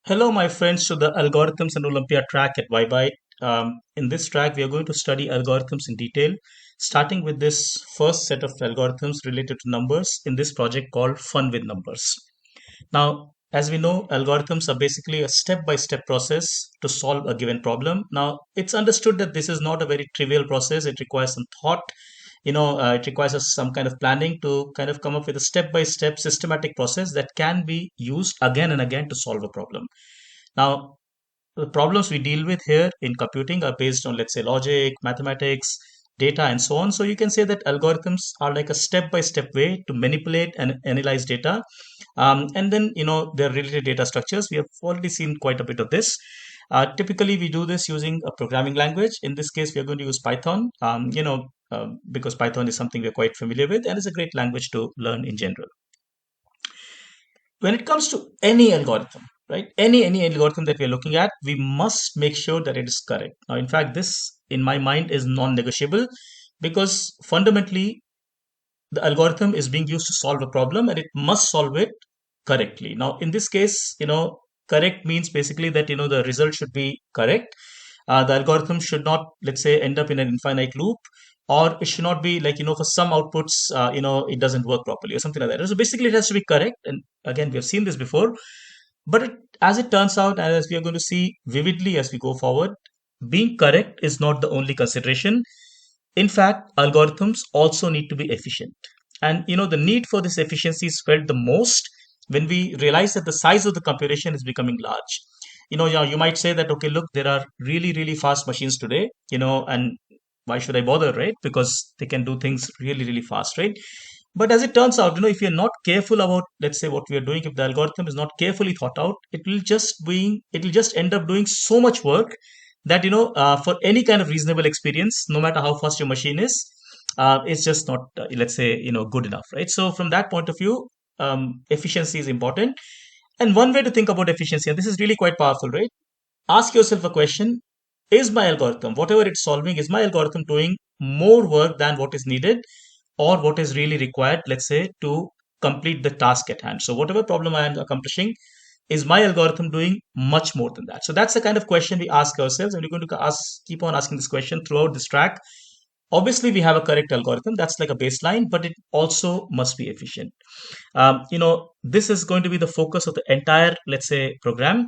Hello, my friends, to the Algorithms and Olympiad track at WiByte. In this track, we are going to study algorithms in detail, starting with this first set of algorithms related to numbers in this project called Fun with Numbers. Now, as we know, algorithms are basically a step-by-step process to solve a given problem. Now, it's understood that this is not a very trivial process. It requires some thought. It requires us some kind of planning to kind of come up with a step-by-step systematic process that can be used again and again to solve a problem. Now, the problems we deal with here in computing are based on, let's say, logic, mathematics, data, and so on. So you can say that algorithms are like a step-by-step way to manipulate and analyze data. And then, there are related data structures. We have already seen quite a bit of this. Typically, we do this using a programming language. In this case, we are going to use Python, because Python is something we're quite familiar with and is a great language to learn in general. When it comes to any algorithm, right, any algorithm that we're looking at, we must make sure that it is correct. Now, in fact, this in my mind is non-negotiable, because fundamentally the algorithm is being used to solve a problem and it must solve it correctly. Now, in this case, correct means basically that the result should be correct. The algorithm should not, let's say, end up in an infinite loop, or it should not be like, for some outputs, it doesn't work properly or something like that. So basically it has to be correct. And again, we have seen this before, but as it turns out, and as we are going to see vividly as we go forward, being correct is not the only consideration. In fact, algorithms also need to be efficient. And the need for this efficiency is felt the most when we realize that the size of the computation is becoming large. Yeah, you might say that, okay, look, there are really, really fast machines today, and why should I bother, right? Because they can do things really, really fast, right? But as it turns out, if you're not careful about, let's say, what we are doing, if the algorithm is not carefully thought out, it will just end up doing so much work that, for any kind of reasonable experience, no matter how fast your machine is, it's just not, let's say, good enough, right? So from that point of view, efficiency is important. And one way to think about efficiency, and this is really quite powerful, right? Ask yourself a question: is my algorithm, whatever it's solving, is my algorithm doing more work than what is needed or what is really required, let's say, to complete the task at hand? So whatever problem I am accomplishing, is my algorithm doing much more than that? So that's the kind of question we ask ourselves, and we're going to keep on asking this question throughout this track. Obviously, we have a correct algorithm, that's like a baseline, but it also must be efficient. This is going to be the focus of the entire, let's say, program.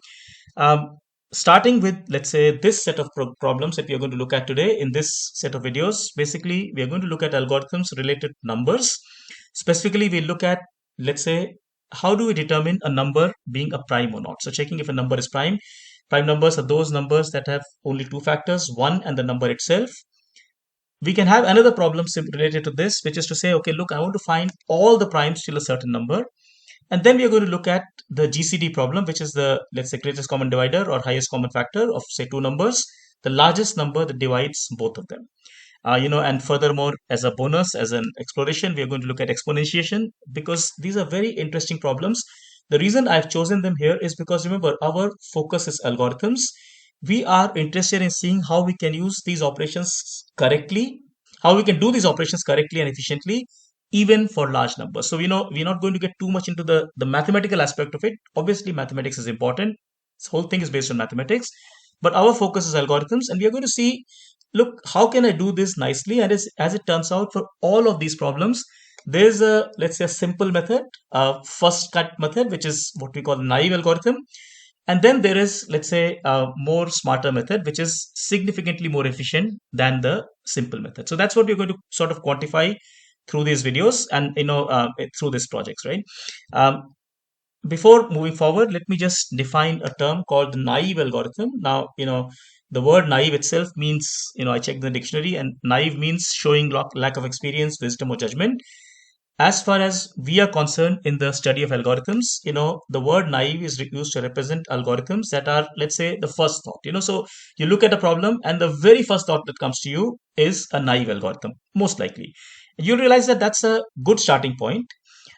Starting with, let's say, this set of problems that we are going to look at today in this set of videos. Basically, we are going to look at algorithms related to numbers. Specifically, we look at, let's say, how do we determine a number being a prime or not? So checking if a number is prime. Prime numbers are those numbers that have only two factors, one and the number itself. We can have another problem related to this, which is to say, okay, look, I want to find all the primes till a certain number. And then we are going to look at the GCD problem, which is the, let's say, greatest common divisor or highest common factor of, say, two numbers, the largest number that divides both of them. And furthermore, as a bonus, as an exploration, we are going to look at exponentiation, because these are very interesting problems. The reason I've chosen them here is because, remember, our focus is algorithms. We are interested in seeing how we can use these operations correctly, how we can do these operations correctly and efficiently, even for large numbers. So, we're not going to get too much into the mathematical aspect of it. Obviously, mathematics is important. This whole thing is based on mathematics, but our focus is algorithms, and we are going to see, look, how can I do this nicely? And as it turns out, for all of these problems, there's a, let's say, a simple method, a first cut method, which is what we call the naive algorithm. And then there is, let's say, a more smarter method, which is significantly more efficient than the simple method. So that's what we're going to sort of quantify through these videos and, through these projects, right? Before moving forward, let me just define a term called the naive algorithm. Now, the word naive itself means, I checked the dictionary, and naive means showing lack of experience, wisdom, or judgment. As far as we are concerned in the study of algorithms, the word naive is used to represent algorithms that are, let's say, the first thought. So you look at a problem and the very first thought that comes to you is a naive algorithm, most likely. You realize that that's a good starting point,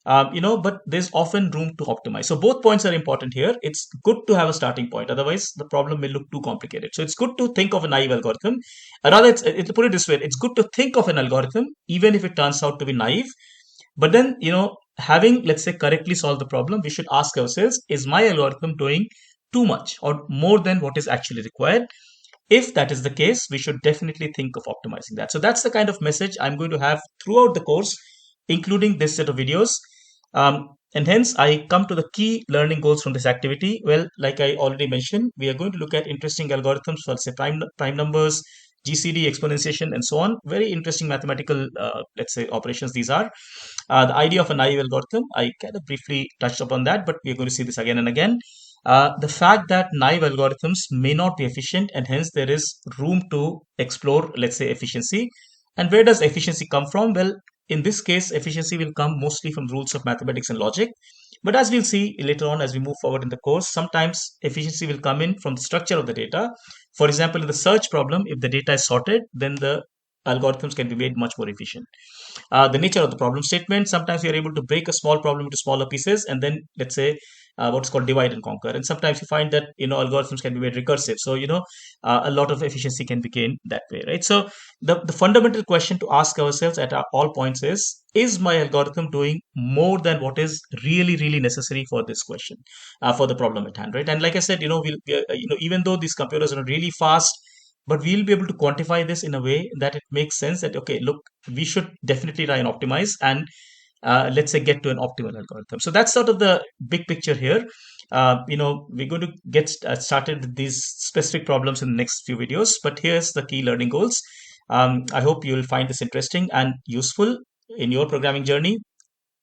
but there's often room to optimize. So both points are important here. It's good to have a starting point. Otherwise, the problem may look too complicated. So it's good to think of a naive algorithm. Rather, it's put it this way. It's good to think of an algorithm, even if it turns out to be naive. But then, having, let's say, correctly solved the problem, we should ask ourselves, is my algorithm doing too much or more than what is actually required. If that is the case, we should definitely think of optimizing that. So that's the kind of message I'm going to have throughout the course, including this set of videos. And hence, I come to the key learning goals from this activity. Well, like I already mentioned, we are going to look at interesting algorithms for, say, prime numbers, GCD, exponentiation, and so on. Very interesting mathematical, let's say, operations these are. The idea of a naive algorithm, I kind of briefly touched upon that, but we're going to see this again and again. The fact that naive algorithms may not be efficient, and hence there is room to explore, let's say, efficiency. And where does efficiency come from? Well, in this case, efficiency will come mostly from rules of mathematics and logic. But as we'll see later on as we move forward in the course, sometimes efficiency will come in from the structure of the data. For example, in the search problem, if the data is sorted, then the algorithms can be made much more efficient. The nature of the problem statement, sometimes you're able to break a small problem into smaller pieces and then, let's say, what's called divide and conquer. And sometimes you find that, algorithms can be made recursive. So, a lot of efficiency can be gained that way, right? So the fundamental question to ask ourselves at all points is my algorithm doing more than what is really, really necessary for this question, for the problem at hand, right? And like I said, even though these computers are really fast, but we'll be able to quantify this in a way that it makes sense that, okay, look, we should definitely try and optimize and, let's say, get to an optimal algorithm. So that's sort of the big picture here. We're going to get started with these specific problems in the next few videos, but here's the key learning goals. I hope you'll find this interesting and useful in your programming journey.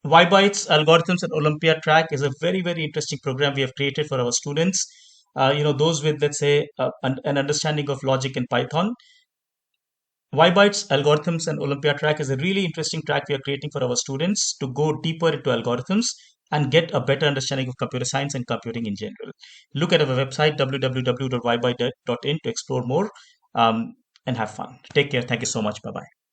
WiByte's Algorithms and Olympiad track is a very, very interesting program we have created for our students. Those with, let's say, an understanding of logic in Python. WiByte's Algorithms and Olympiad track is a really interesting track we are creating for our students to go deeper into algorithms and get a better understanding of computer science and computing in general. Look at our website, www.wibyte.in, to explore more, and have fun. Take care. Thank you so much. Bye bye.